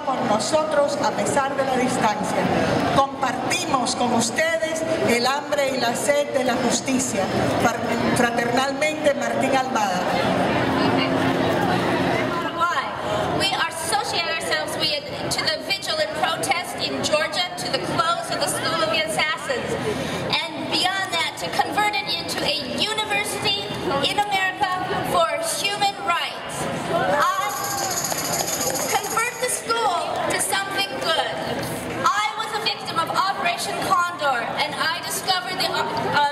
con nosotros a pesar de la distancia. Compartimos con ustedes el hambre y la sed de la justicia. Fraternalmente, Martín Almada. We associate ourselves to the vigil and protest in Georgia, to the close of the School of the Assassins, and beyond that, to convert it into a university in America for human rights. Convert the school to something good. I was a victim of Operation Condor, and I discovered the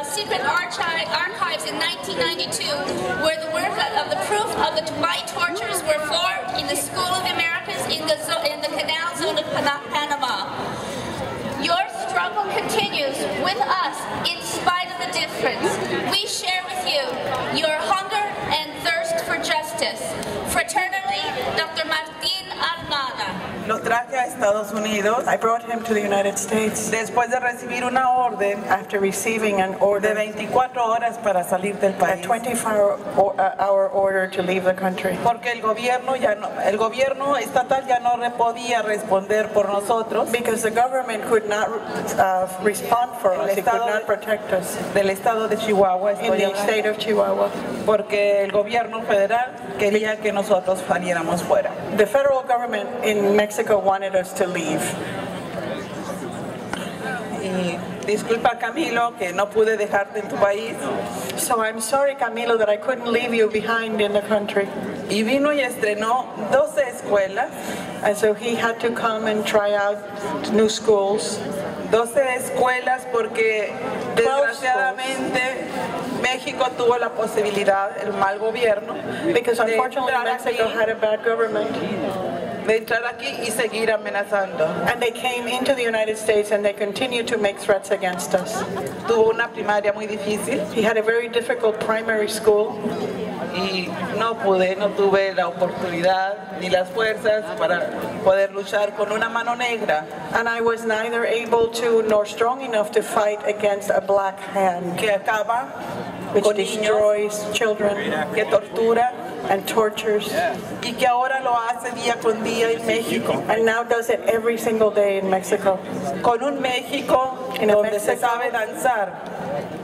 secret archives in 1992, where the work of the proof of my tortures were formed in the School of the Americas in the Canal Zone of Panama. Your struggle continues with us in spite of the difference. We share with you your hunger and thirst for justice. Fraternally, Dr. Martín Almada. Lo traje a Estados Unidos. I brought him to the United States después de recibir una orden after receiving an order de 24 horas para salir del país. A 24-hour order to leave the country. Porque el gobierno estatal ya no podía responder por nosotros. Because the government could not respond for us. It could not protect us. Del estado de Chihuahua. In the state of Chihuahua. Porque el gobierno federal quería que nosotros saliéramos fuera. The federal government in Mexico wanted us to leave. Y disculpa, Camilo, que no pude dejarte en tu país. So I'm sorry, Camilo, that I couldn't leave you behind in the country. Y vino y estrenó 12 escuelas. And so he had to come and try out new schools. 12 escuelas porque desgraciadamente México tuvo la posibilidad, el mal gobierno, because unfortunately Mexico had a bad government, de entrar aquí y seguir amenazando. And they came into the United States and they continue to make threats against us. Tuvo una primaria muy difícil. He had a very difficult primary school. Y no tuve la oportunidad ni las fuerzas para poder luchar con una mano negra. And I was neither able to nor strong enough to fight against a black hand que acaba which con destroys niños, children, que tortura and tortures, y que ahora lo hace día con día en México. And now does it every single day in Mexico. Con un México donde se sabe danzar,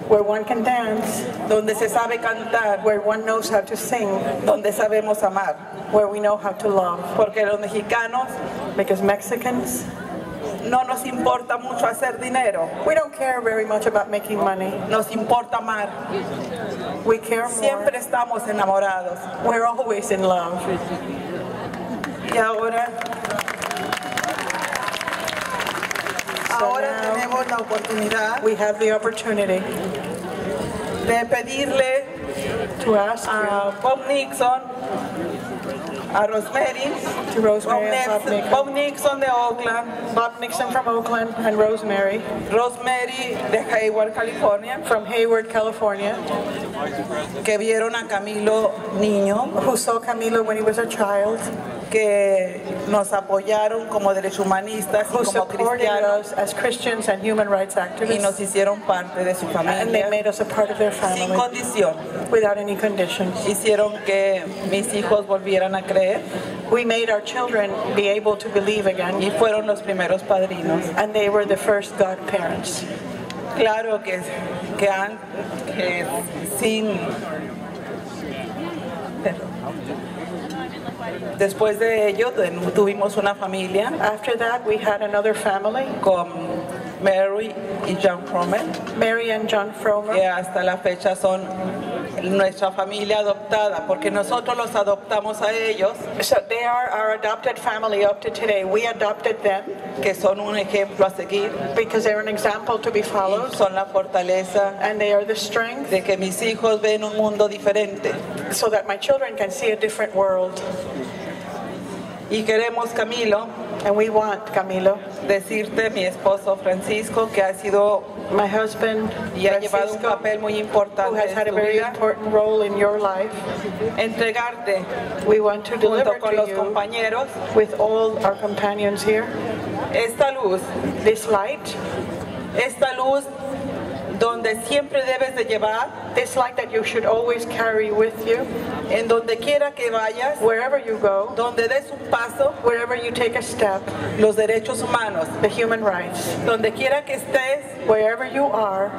where one can dance, donde se sabe cantar, where one knows how to sing, donde sabemos amar, where we know how to love. Porque los mexicanos, because Mexicans, no nos importa mucho hacer dinero. We don't care very much about making money. Nos importa amar. We care more. Siempre estamos enamorados. We're always in love. Y ahora tenemos la oportunidad. We have the opportunity de pedirle to ask a Bob Nixon, a Rosemary, Bob Nixon de Oakland, Bob Nixon from Oakland, and Rosemary de Hayward, California, from Hayward, California, que vieron a Camilo niño, who saw Camilo when he was a child, que nos apoyaron como derechos humanistas y como cristianos, as Christians and human rights activists, y nos hicieron parte de su familia, and they made us a part of their family, sin condición, without any conditions. Hicieron que mis hijos volvieran a creer. We made our children be able to believe again, y fueron los primeros padrinos, and they were the first godparents. Claro que sin. Después de ello tuvimos una familia. After that, we had another family con Mary y John Fromer. Mary and John Fromer. Que hasta la fecha son nuestra familia adoptada, porque nosotros los adoptamos a ellos. So they are our adopted family up to today. We adopted them. Que son un ejemplo a seguir. Because they're an example to be followed. Y son la fortaleza. And they are the strength. De que mis hijos ven un mundo diferente. So that my children can see a different world. Y queremos, Camilo, and we want, Camilo, decirte, mi esposo Francisco, que ha sido my husband, y ha llevado un papel muy importante, who has had a very important role in your life. Entregarte, we want to deliver con to los you, compañeros, with all our companions here, esta luz, this light, esta luz donde siempre debes de llevar Dislike that you should always carry with you. En donde quiera que vayas, Wherever you go, donde des un paso, wherever you take a step, los derechos humanos. the human rights. Donde quiera que estés, Wherever you are,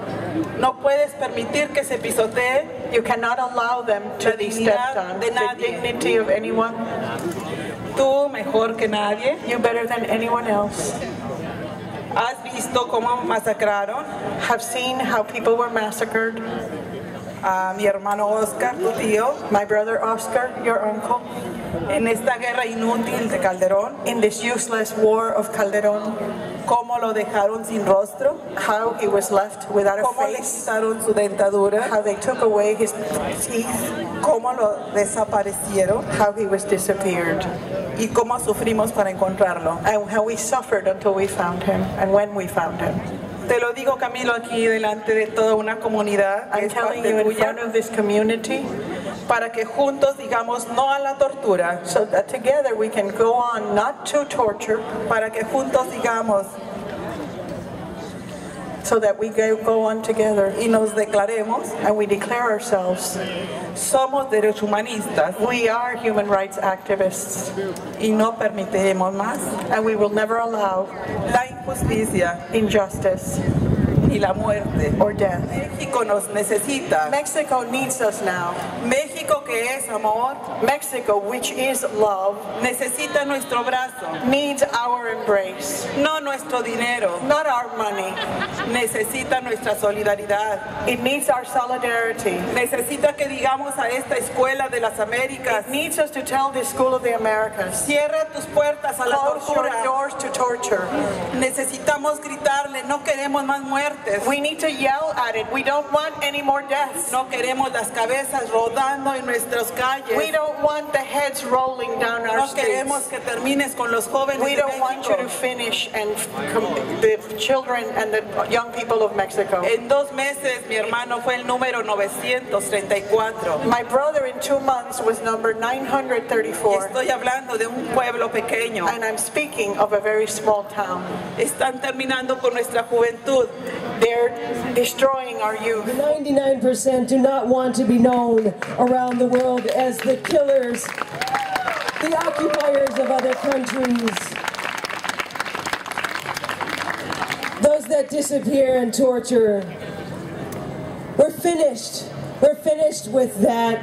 no puedes permitir que se pisotee you cannot allow them to La be dignidad stepped on. de The nadie. dignity of anyone, tú mejor que nadie. you better than anyone else. Has visto cómo masacraron Have seen how people were massacred. a mi hermano Oscar, tu tío, My brother Oscar, your uncle, en esta guerra inútil de Calderón, in this useless war of Calderón, cómo lo dejaron sin rostro, how he was left without a cómo le face, quitaron su dentadura, how they took away his teeth, cómo lo desaparecieron how he was disappeared, y cómo sufrimos para encontrarlo. and how we suffered until we found him, and when we found him. Te lo digo, Camilo, aquí delante de toda una comunidad que I'm es telling parte you in tuya, front of this community, para que juntos digamos no a la tortura, so that together we can go on not to torture, para que juntos digamos so that we go on together y nos declaremos, and we declare ourselves, somos derechoshumanistas we are human rights activists, y no permitiremos más and we will never allow la injusticia injustice ni la muerte. or death. México nos necesita. Mexico needs us now. México, que es amor, Mexico, which is love, necesita nuestro brazo, needs our embrace, no nuestro dinero. not our money. Necesita nuestra solidaridad. It needs our solidarity. Necesita que digamos a esta escuela de las Américas, It needs us to tell the School of the Americas, cierra tus puertas a la close your tortura. doors to torture. Necesitamos gritarle, no queremos más muertes. We need to yell at it. We don't want any more deaths. No queremos las cabezas rodando en nuestras calles. We don't want the heads rolling down our No streets. queremos que termines con los jóvenes We de don't want you to México. finish and the children and the young people of Mexico. En 2 meses mi hermano fue el número 934. My brother in 2 months was number Y 934. estoy hablando de un pueblo pequeño. And I'm speaking of a very small town. Están terminando con nuestra juventud. They're destroying our youth. 99% do not want to be known around the world as the killers, the occupiers of other countries, those that disappear and torture. We're finished. We're finished with that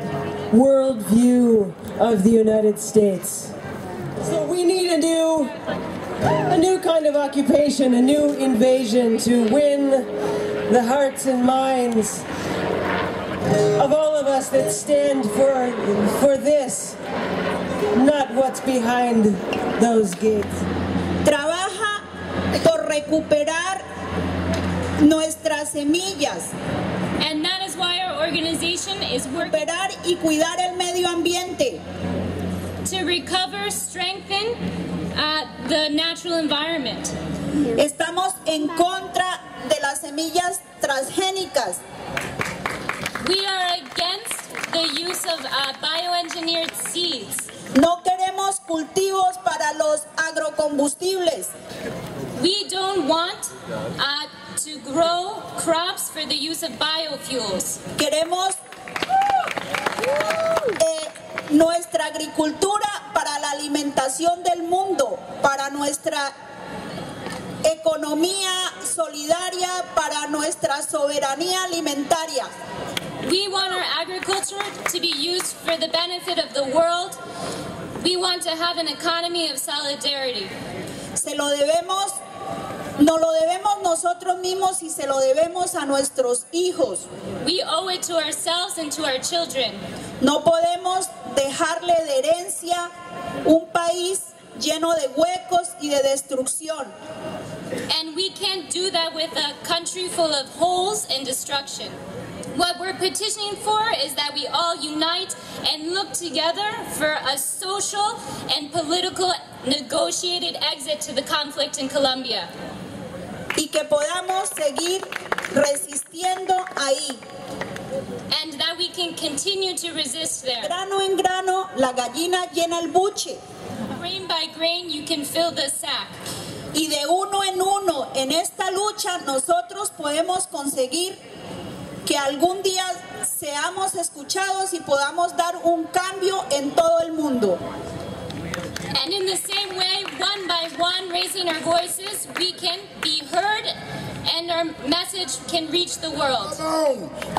worldview of the United States. So we need a new kind of occupation, a new invasion to win the hearts and minds of all of us that stand for this, not what's behind those gates. Trabaja por recuperar nuestras semillas, And that is why our organization is working recuperar y cuidar el medio ambiente. to recover, strengthen the natural environment. Estamos en contra de las semillas transgénicas. We are against the use of bioengineered seeds. No queremos cultivos para los agrocombustibles. We don't want to grow crops for the use of biofuels. Queremos nuestra agricultura para la alimentación del mundo, para nuestra economía solidaria, para nuestra soberanía alimentaria. We want our agriculture to be used for the benefit of the world. We want to have an economy of solidarity. Nos lo debemos nosotros mismos y se lo debemos a nuestros hijos. We owe it to ourselves and to our children. No podemos dejarle de herencia un país lleno de huecos y de destrucción. And we can't do that with a country full of holes and destruction. What we're petitioning for is that we all unite and look together for a social and political negotiated exit to the conflict in Colombia. Y que podamos seguir resistiendo ahí. And that we can continue to resist there. Grano en grano, la gallina llena el buche. Grain by grain, you can fill the sack. Y de uno en uno, en esta lucha, nosotros podemos conseguir que algún día seamos escuchados y podamos dar un cambio en todo el mundo. And in the same way, one by one, raising our voices, we can be heard and our message can reach the world.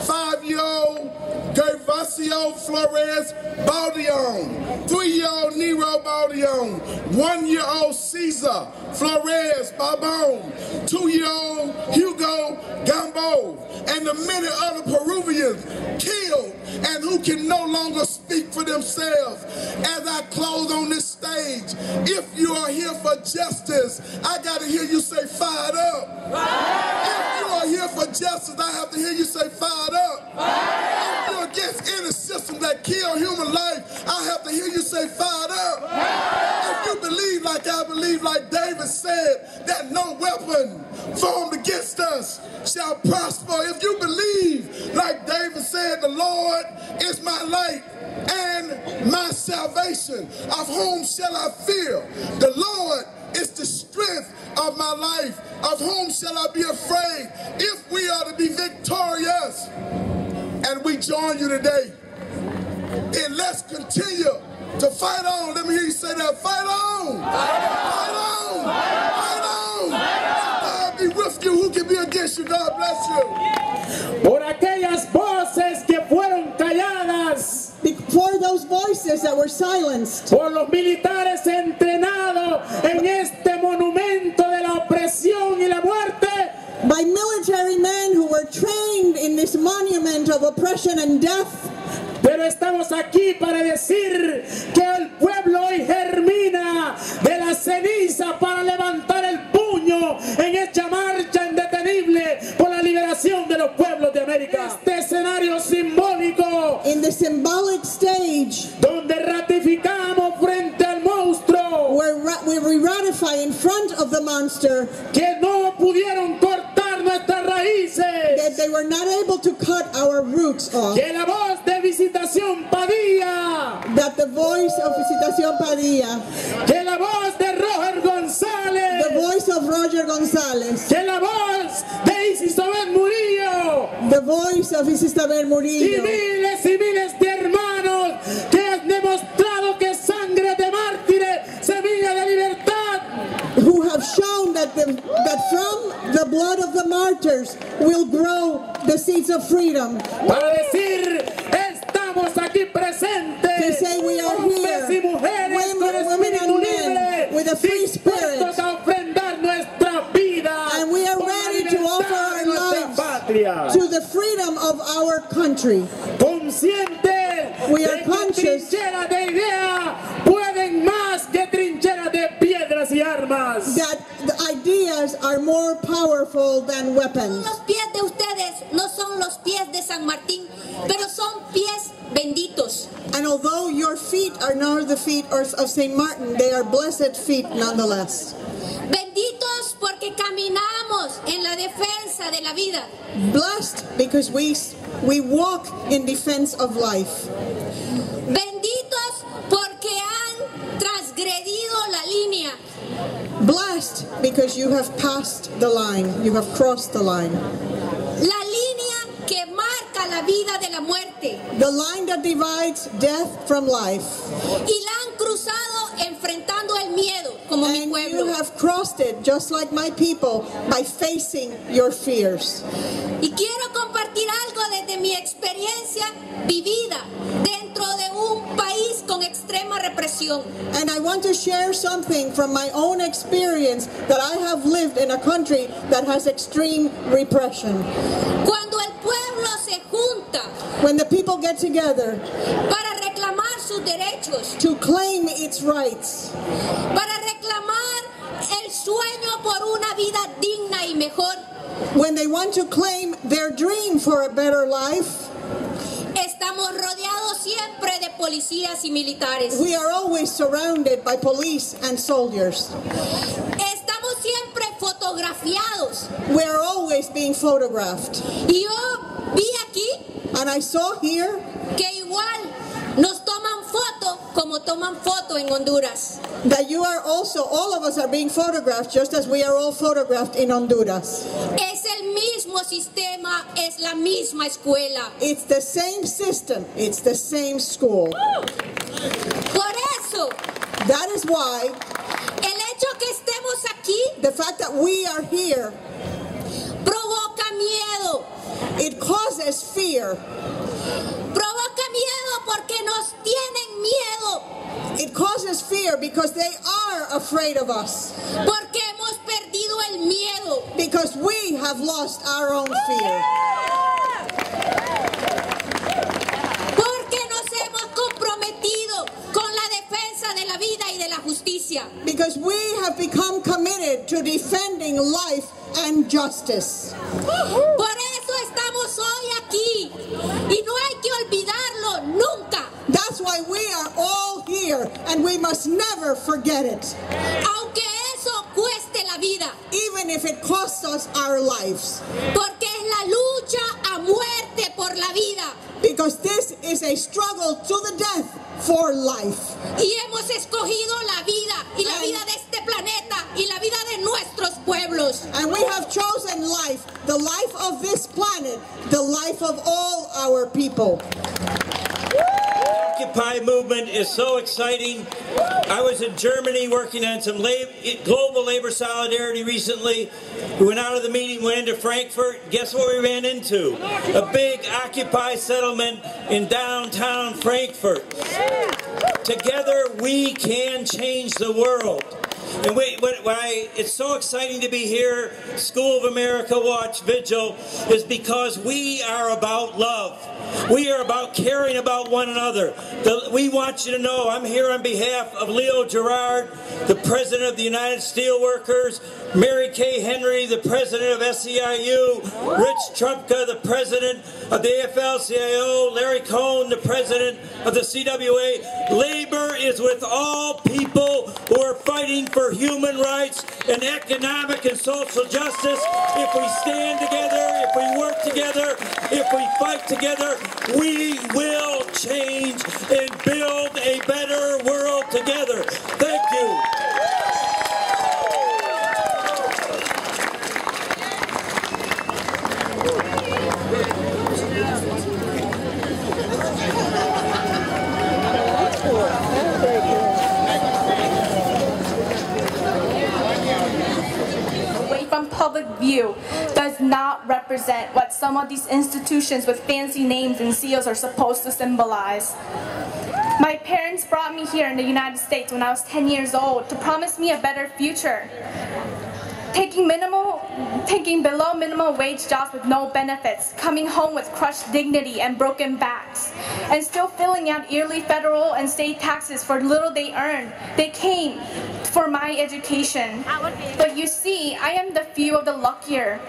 5-year-old Gervasio Flores Baldion, 3-year-old Nero Baldion, 1-year-old Cesar Flores Babon, 2-year-old Hugo Gambo, and the many other Peruvians killed and who can no longer speak for themselves. As I close on this stage, if you are here for justice, I got to hear you say fired up. If you are here for justice, I have to hear you say fired up. If you're against any system that kill human life, I have to hear you say fired up. If you believe like I believe, like David said, that no weapon formed against us shall prosper. If you believe like David said, the Lord is my light and my salvation, of whom shall I fear? The Lord is the strength of my life, of whom shall I be afraid? If we are to be victorious, and we join you today, then let's continue to fight on. Let me hear you say that. Fight on! Fight on! Fight on! God be with you. Who can be against you? God bless you. Por aquellas voces que fueron calladas, For those voices that were silenced, por los militares entrenados en este monumento de la opresión y la muerte, by military men who were trained in this monument of oppression and death. pero estamos aquí para decir que el pueblo hoy germina de la ceniza para levantar el puño en esta marcha indetenible por la liberación de los pueblos de América. Este escenario simbólico, In the symbolic stage, donde ratificamos frente al monstruo where we ratify in front of the monster que no pudieron cortar nuestras raíces, that they were not able to cut our roots off. que la voz de Visitación Padilla, That the voice of Visitación Padilla, que la voz de Roger González, the voice of Roger González, que la voz de Isabel Murillo the voice of Isabel y Murillo, miles de hermanos que han demostrado que sangre de mártires, semilla de libertad, who have shown that from the blood of the martyrs will grow the seeds of freedom. para decir estamos aquí To presentes, say we are hombres y here, mujeres con women espíritu and libre, men with a free spirit, dispuestos a ofrendar nuestra vida and we are por la ready to offer libertad our de nuestra lives patria. to the freedom of our country. Consciente We are de que conscious trincheras de ideas pueden más que trincheras de piedras y armas. that the ideas are more powerful than weapons. Los pies de ustedes no son los pies de San Martín, pero son pies benditos. And although your feet are not the feet of St. Martin, they are blessed feet nonetheless. Benditos porque caminamos en la defensa de la vida. Blessed because we walk in defense of life. Benditos porque han transgredido la línea. Blessed because you have passed the line, you have crossed the line. La línea que marca la vida de la muerte. The line that divides death from life. Y la han cruzado enfrentando el miedo, como mi And pueblo. you have crossed it, just like my people, by facing your fears. Y quiero compartir algo desde mi experiencia vivida dentro de un país con extrema represión. And I want to share something from my own experience that I have lived in a country that has extreme repression. Cuando el pueblo se junta When the people get together para reclamar sus derechos, to claim its rights, para reclamar el sueño por una vida digna y mejor, when they want to claim their dream for a better life, estamos rodeados siempre de policías y militares. we are always surrounded by police and soldiers. Estamos siempre fotografiados. We are always being photographed. Y yo vi aquí And I saw here que igual nos toman fotos como como toman foto en Honduras. That you are also, all of us are being photographed just as we are all photographed in Honduras. Es el mismo sistema, es la misma escuela. It's the same system, it's the same school. Por eso, That is why el hecho que estemos aquí the fact that we are here, provoca miedo. it causes fear. Provoca miedo porque nos tienen miedo. It causes fear because they are afraid of us. Porque hemos perdido el miedo. Because we have lost our own fear. Porque nos hemos comprometido con la defensa de la vida y de la justicia. Because we have become committed to defending life and justice. Por eso estamos hoy aquí. Y no hay que olvidarlo nunca. That's why we are all here and we must never forget it. Aunque eso cueste la vida. Even if it costs us our lives. Porque es la lucha a muerte por la vida. Because this is a struggle to the death for life. Y hemos escogido la vida y la vida de este planeta y la vida de nuestros pueblos. And we have chosen life, the life of this planet, the life of all our people. The Occupy movement is so exciting. I was in Germany working on some global labor solidarity recently. We went out of the meeting, went into Frankfurt. Guess what we ran into? A big Occupy settlement in downtown Frankfurt. Together we can change the world. And it's so exciting to be here, School of America Watch Vigil, is because we are about love. We are about caring about one another. We want you to know I'm here on behalf of Leo Gerard, the President of the United Steelworkers, Mary Kay Henry, the President of SEIU, Rich Trumpka, the President of the AFL-CIO, Larry Cohn, the President of the CWA. Labor is with all people who are fighting for human rights and economic and social justice. If we stand together, if we work together, if we fight together, we will change and build a better world together. Thank you. Public view does not represent what some of these institutions with fancy names and seals are supposed to symbolize. My parents brought me here in the United States when I was 10 years old to promise me a better future. Taking below minimum wage jobs with no benefits, coming home with crushed dignity and broken backs, and still filling out yearly federal and state taxes for little they earn. They came for my education. But you see, I am the few of the luckier,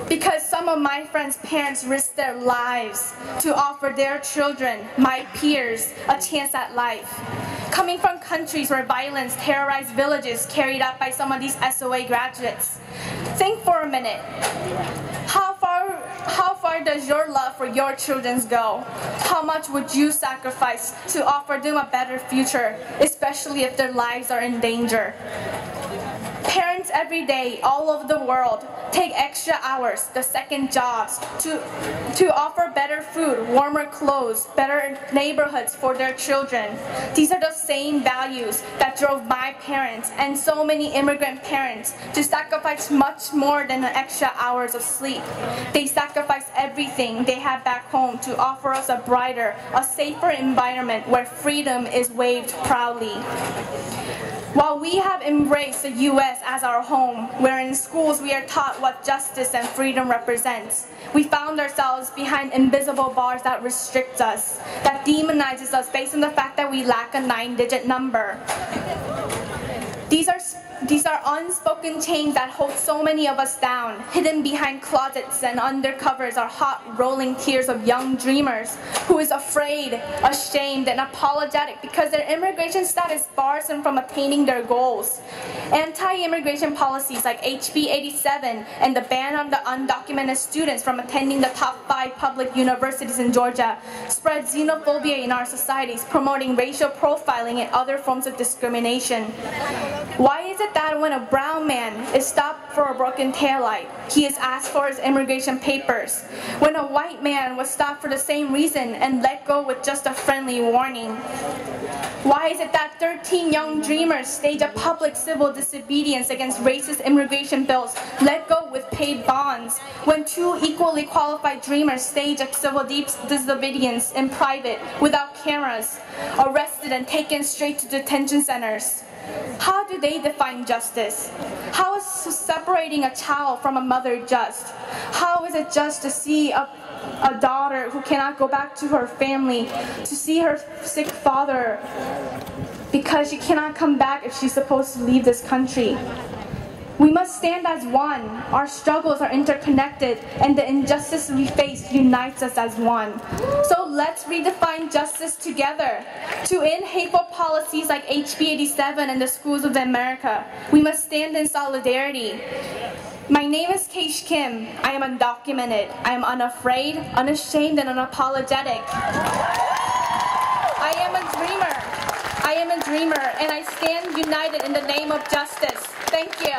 because some of my friends' parents risked their lives to offer their children, my peers, a chance at life. Coming from countries where violence terrorized villages carried out by some of these SOA graduates. Think for a minute. How far does your love for your children go? How much would you sacrifice to offer them a better future, especially if their lives are in danger? Parents every day, all over the world, take extra hours, the second jobs, to offer better food, warmer clothes, better neighborhoods for their children. These are the same values that drove my parents and so many immigrant parents to sacrifice much more than the extra hours of sleep. They sacrificed everything they had back home to offer us a brighter, a safer environment where freedom is waved proudly. While we have embraced the U.S. as our home, where in schools we are taught what justice and freedom represents, we found ourselves behind invisible bars that restrict us, that demonizes us based on the fact that we lack a 9-digit number. These are These are unspoken chains that hold so many of us down. Hidden behind closets and under covers are hot, rolling tears of young dreamers who is afraid, ashamed, and apologetic because their immigration status bars them from attaining their goals. Anti-immigration policies like HB 87 and the ban on the undocumented students from attending the top 5 public universities in Georgia spread xenophobia in our societies, promoting racial profiling and other forms of discrimination. Why is it that when a brown man is stopped for a broken taillight, he is asked for his immigration papers, when a white man was stopped for the same reason and let go with just a friendly warning? Why is it that 13 young dreamers stage a public civil disobedience against racist immigration bills, let go with paid bonds, when 2 equally qualified dreamers stage a civil disobedience in private without cameras, arrested and taken straight to detention centers? How do they define justice? How is separating a child from a mother just? How is it just to see a daughter who cannot go back to her family, to see her sick father because she cannot come back if she's supposed to leave this country? We must stand as one. Our struggles are interconnected, and the injustice we face unites us as one. So let's redefine justice together. To end hateful policies like HB 87 in the schools of America, we must stand in solidarity. My name is Keish Kim. I am undocumented. I am unafraid, unashamed, and unapologetic. I am a dreamer. I am a dreamer, and I stand united in the name of justice. Thank you.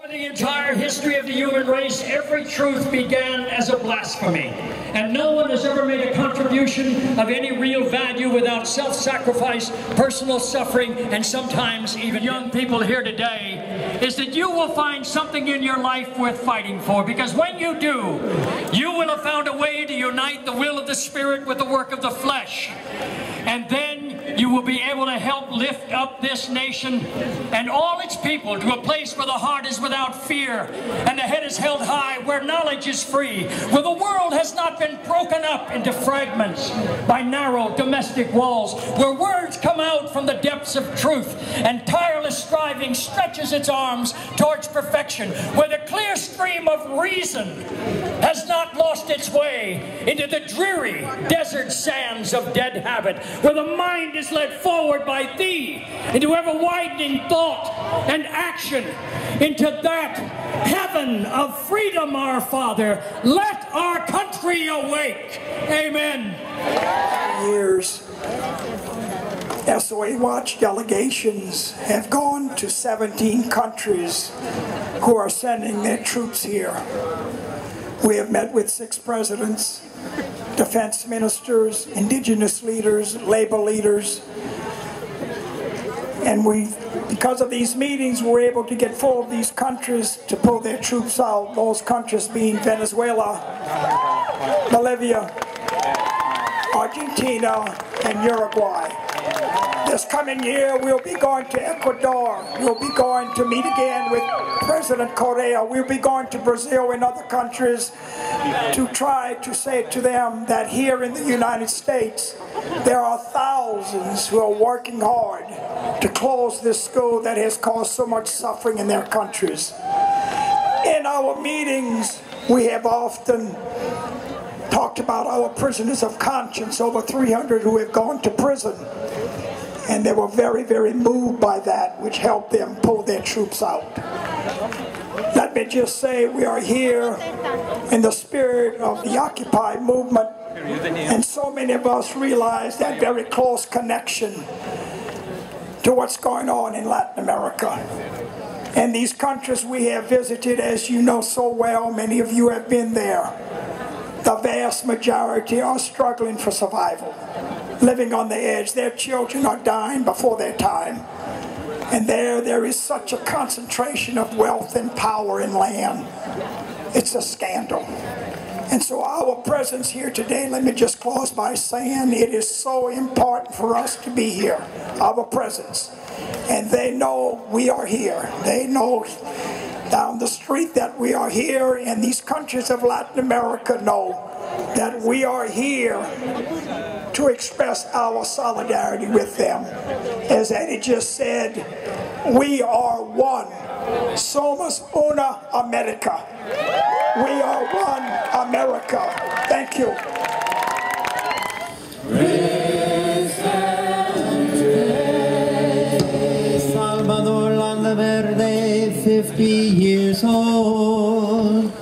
For the entire history of the human race, every truth began as a blasphemy. And no one has ever made a contribution of any real value without self-sacrifice, personal suffering, and sometimes even young people here today, is that you will find something in your life worth fighting for. Because when you do, you will have found a way to unite the will of the Spirit with the work of the flesh. And then you will be able to help lift up this nation and all its people to a place where the heart is without fear and the head is held high, where knowledge is free, where the world has not been broken up into fragments by narrow domestic walls, where words come out from the depths of truth and tireless striving stretches its arms towards perfection, where the clear stream of reason has not lost its way into the dreary desert sands of dead habit, where the mind is led forward by thee into ever-widening thought and action, into that heaven of freedom, our Father. Let our country awake. Amen. Years, SOA Watch delegations have gone to 17 countries who are sending their troops here. We have met with 6 presidents, defense ministers, indigenous leaders, labor leaders, and because of these meetings, we're able to get 4 of these countries to pull their troops out, those countries being Venezuela, Bolivia, Argentina, and Uruguay. This coming year, we'll be going to Ecuador. We'll be going to meet again with President Correa. We'll be going to Brazil and other countries to try to say to them that here in the United States, there are thousands who are working hard to close this school that has caused so much suffering in their countries. In our meetings, we have often talked about our prisoners of conscience, over 300 who have gone to prison. And they were very, very moved by that, which helped them pull their troops out. Let me just say we are here in the spirit of the Occupy movement, and so many of us realize that very close connection to what's going on in Latin America. And these countries we have visited, as you know so well, many of you have been there, the vast majority are struggling for survival, living on the edge. Their children are dying before their time. And there is such a concentration of wealth and power and land. It's a scandal. And so our presence here today, let me just close by saying it is so important for us to be here, our presence. And they know we are here. They know down the street that we are here, and these countries of Latin America know that we are here to express our solidarity with them. As Eddie just said, we are one. Somos una America. We are one America. Thank you. Salvador Landa Verde, 50 years old.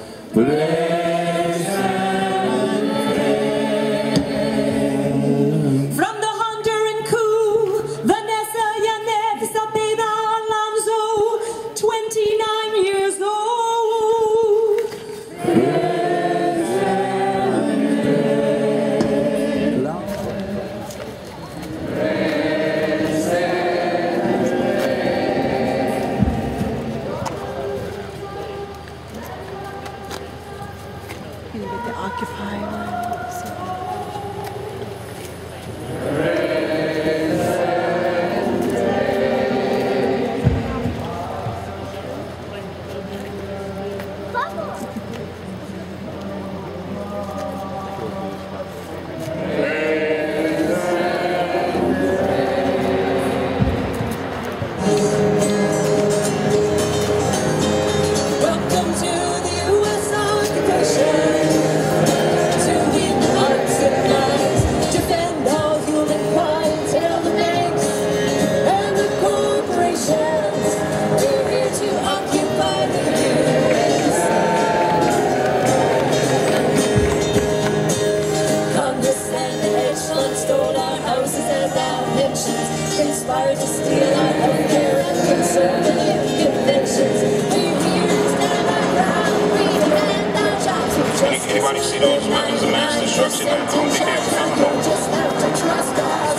Anybody see those weapons of mass destruction? I don't think they ever found them.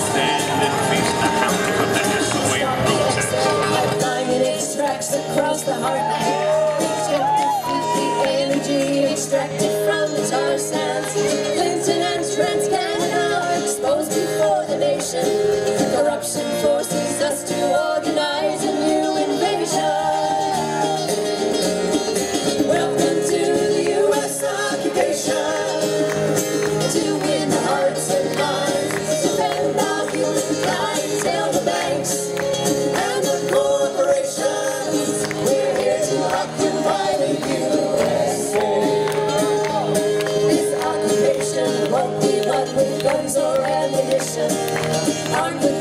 Stand and face the counter of the SOA protest. It extracts across the heartland. The energy extracted from the tar sands. Clinton and Trent Canada are exposed before the nation. Corruption forces us to organize a new invasion. Welcome to the U.S. occupation. To win the hearts and minds, defend our human kind, tell the banks and the corporations, we're here to occupy the USA. This occupation won't be won with guns or ammunition. Armed with